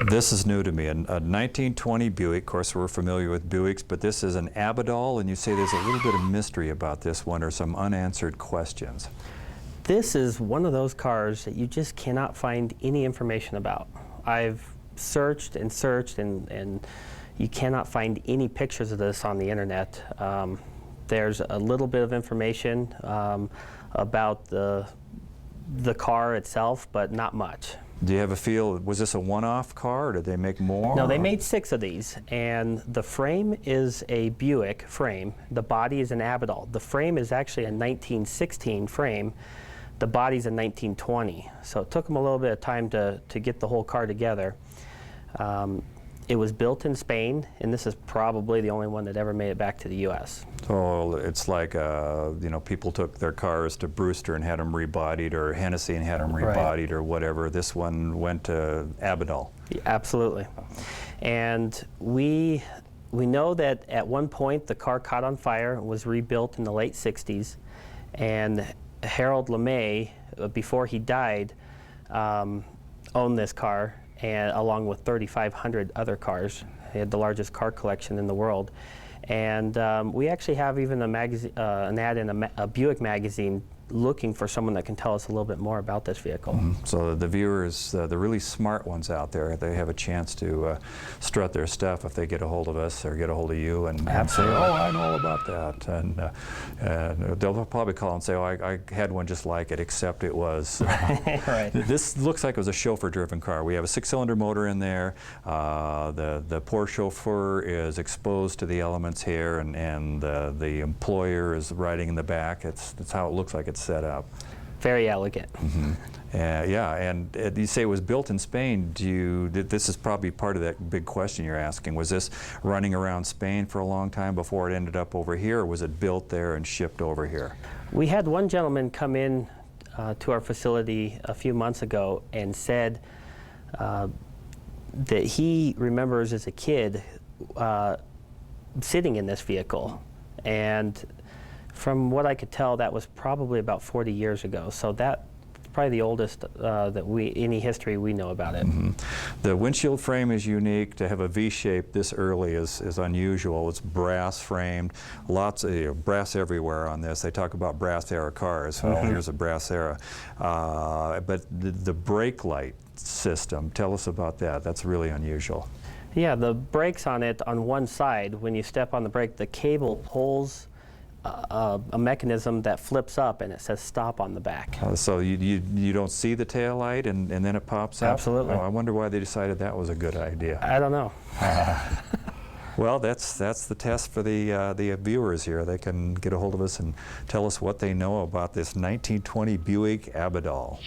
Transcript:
This is new to me, a 1920 Buick. Of course, we're familiar with Buicks, but this is an Abadal, and you say there's a little bit of mystery about this one, or some unanswered questions. This is one of those cars that you just cannot find any information about. I've searched and searched, and you cannot find any pictures of this on the internet. There's a little bit of information about the car itself, but not much. Do you have a feel, was this a one-off car, or did they make more? No, they made 6 of these, and the frame is a Buick frame. The body is an Abadal. The frame is actually a 1916 frame. The body's a 1920. So it took them a little bit of time to get the whole car together. It was built in Spain, and this is probably the only one that ever made it back to the U.S. So it's like, you know, people took their cars to Brewster and had them rebodied, or Hennessy and had them rebodied, right, or whatever. This one went to Abadal. Yeah, absolutely. And we know that at one point the car caught on fire and was rebuilt in the late 60s. And Harold LeMay, before he died, owned this car, and along with 3,500 other cars. He had the largest car collection in the world. And we actually have even an ad in a Buick magazine looking for someone that can tell us a little bit more about this vehicle. Mm-hmm. So the viewers, the really smart ones out there, they have a chance to strut their stuff if they get a hold of us or get a hold of you and say, oh, I know all about that. And they'll probably call and say, oh, I had one just like it, except it was. Right. This looks like it was a chauffeur-driven car. We have a 6-cylinder motor in there. The poor chauffeur is exposed to the elements here, and the employer is riding in the back. That's how it looks like it's set up. Very elegant. Mm-hmm. Yeah, and you say it was built in Spain. This is probably part of that big question you're asking. Was this running around Spain for a long time before it ended up over here, or was it built there and shipped over here? We had one gentleman come in to our facility a few months ago and said that he remembers as a kid sitting in this vehicle. And from what I could tell, that was probably about 40 years ago. So that's probably the oldest any history we know about it. Mm-hmm. The windshield frame is unique. To have a V-shape this early is unusual. It's brass framed. Lots of brass everywhere on this. They talk about brass era cars. Well, here's a brass era. But the brake light system, tell us about that. That's really unusual. Yeah, the brakes on it, on one side, when you step on the brake, the cable pulls a mechanism that flips up, and it says stop on the back. So you don't see the tail light, and then it pops up? Absolutely. Oh, I wonder why they decided that was a good idea. I don't know. Well, that's the test for the viewers here. They can get a hold of us and tell us what they know about this 1920 Buick Abadal.